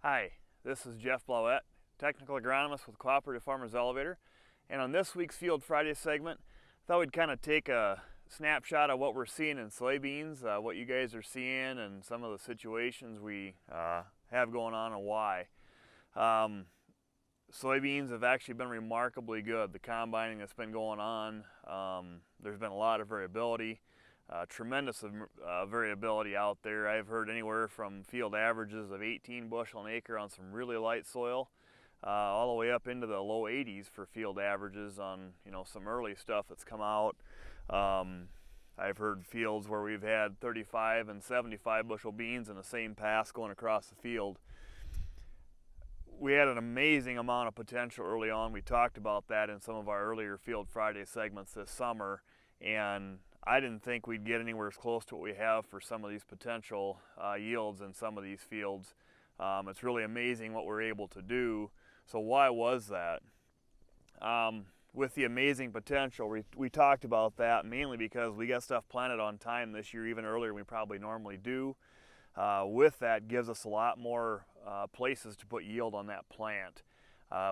Hi, this is Jeff Blowett, Technical Agronomist with Cooperative Farmers Elevator, and on this week's Field Friday segment, I thought we'd kind of take a snapshot of what we're seeing in soybeans, what you guys are seeing, and some of the situations we have going on and why. Soybeans have actually been remarkably good. The combining that's been going on, there's been a lot of variability. Tremendous variability out there. I've heard anywhere from field averages of 18 bushel an acre on some really light soil, all the way up into the low 80s for field averages on some early stuff that's come out. I've heard fields where we've had 35 and 75 bushel beans in the same pass going across the field. We had an amazing amount of potential early on. We talked about that in some of our earlier Field Friday segments this summer, and I didn't think we'd get anywhere as close to what we have for some of these potential yields in some of these fields. It's really amazing what we're able to do. So why was that? With the amazing potential, we talked about that mainly because we got stuff planted on time this year, even earlier than we probably normally do. With that, gives us a lot more places to put yield on that plant.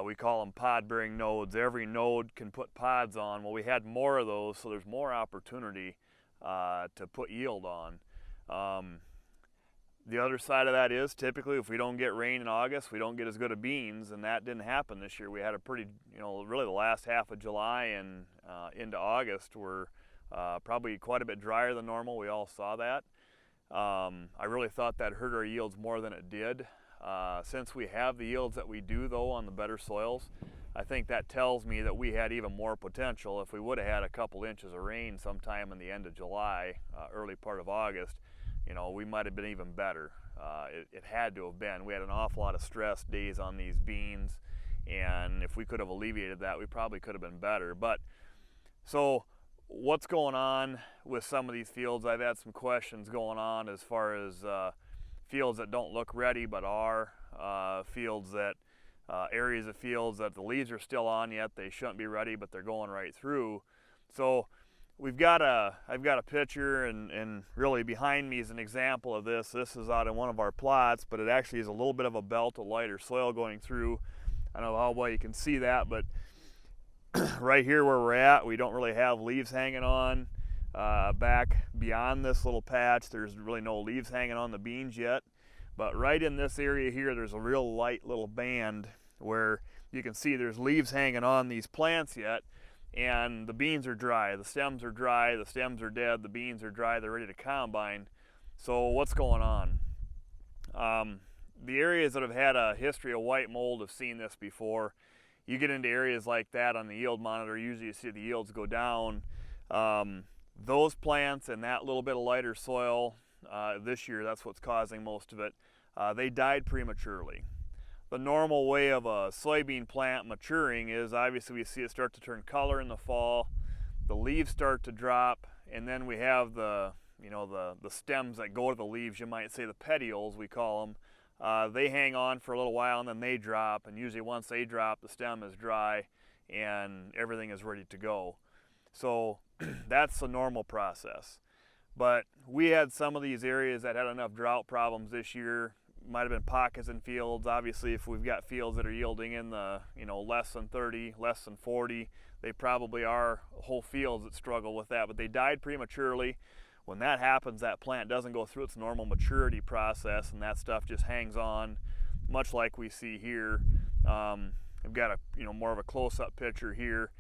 We call them pod bearing nodes. Every node can put pods on. Well, we had more of those, so there's more opportunity to put yield on. The other side of that is typically if we don't get rain in August, we don't get as good of beans, and that didn't happen this year. We had a pretty, really the last half of July and into August were probably quite a bit drier than normal. We all saw that. I really thought that hurt our yields more than it did. Since we have the yields that we do though on the better soils, I think that tells me that we had even more potential. If we would have had a couple inches of rain sometime in the end of July, early part of August, we might have been even better. It had to have been. We had an awful lot of stress days on these beans, and if we could have alleviated that, we probably could have been better. But so what's going on with some of these fields? I've had some questions going on as far as fields that don't look ready but are, fields that, areas of fields that the leaves are still on yet, they shouldn't be ready but they're going right through. So I've got a picture, and really behind me is an example of this. This is out in one of our plots, but it actually is a little bit of a belt of lighter soil going through. I don't know how well you can see that, but right here where we're at, we don't really have leaves hanging on. Back beyond this little patch, there's really no leaves hanging on the beans yet. But right in this area here, there's a real light little band where you can see there's leaves hanging on these plants yet, and the beans are dry. The stems are dry, the stems are dead, the beans are dry, they're ready to combine. So what's going on? The areas that have had a history of white mold have seen this before. You get into areas like that on the yield monitor, usually you see the yields go down. Those plants and that little bit of lighter soil this year, that's what's causing most of it, they died prematurely. The normal way of a soybean plant maturing is obviously we see it start to turn color in the fall, the leaves start to drop, and then we have the stems that go to the leaves, you might say the petioles we call them. They hang on for a little while and then they drop, and usually once they drop, the stem is dry and everything is ready to go. So that's the normal process. But we had some of these areas that had enough drought problems this year. Might have been pockets in fields. Obviously, if we've got fields that are yielding in the less than 30, less than 40, they probably are whole fields that struggle with that. But they died prematurely. When that happens, that plant doesn't go through its normal maturity process, and that stuff just hangs on, much like we see here. I've got a more of a close-up picture here.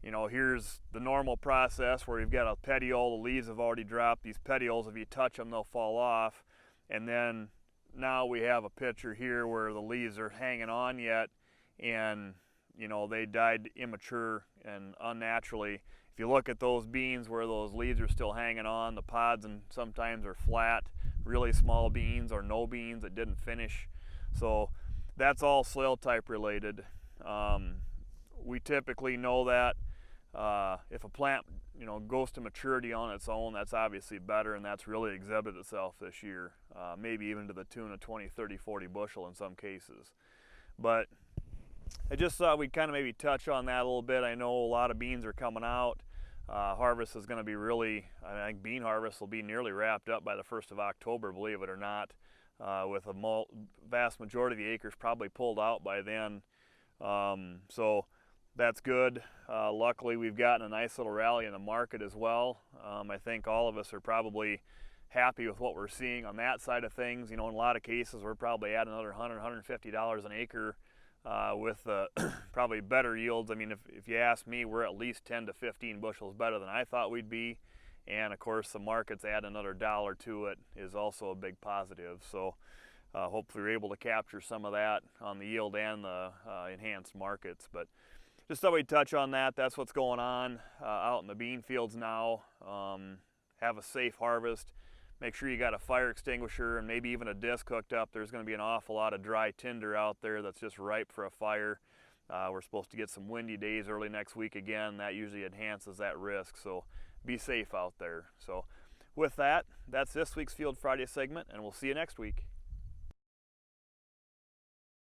Here's the normal process where you've got a petiole, the leaves have already dropped. These petioles, if you touch them, they'll fall off. And then now we have a picture here where the leaves are hanging on yet, and they died immature and unnaturally. If you look at those beans where those leaves are still hanging on, the pods and sometimes are flat, really small beans or no beans that didn't finish. So that's all soil type related. We typically know that if a plant goes to maturity on its own, that's obviously better, and that's really exhibited itself this year, maybe even to the tune of 20, 30, 40 bushel in some cases. But I just thought we'd kind of maybe touch on that a little bit. I know a lot of beans are coming out. Harvest is going to be really, I think bean harvest will be nearly wrapped up by the 1st of October, believe it or not. with a vast majority of the acres probably pulled out by then. So that's good. Luckily, we've gotten a nice little rally in the market as well. I think all of us are probably happy with what we're seeing on that side of things. You know, in a lot of cases, we're probably at another $100, $150 an acre with probably better yields. I mean, if you ask me, we're at least 10 to 15 bushels better than I thought we'd be. And of course, the market's add another dollar to it is also a big positive. So hopefully we're able to capture some of that on the yield and the enhanced markets. But just thought we'd touch on that. That's what's going on out in the bean fields now. Have a safe harvest. Make sure you got a fire extinguisher and maybe even a disc hooked up. There's going to be an awful lot of dry tinder out there that's just ripe for a fire. We're supposed to get some windy days early next week again. That usually enhances that risk. So be safe out there. So with that, that's this week's Field Friday segment, and we'll see you next week.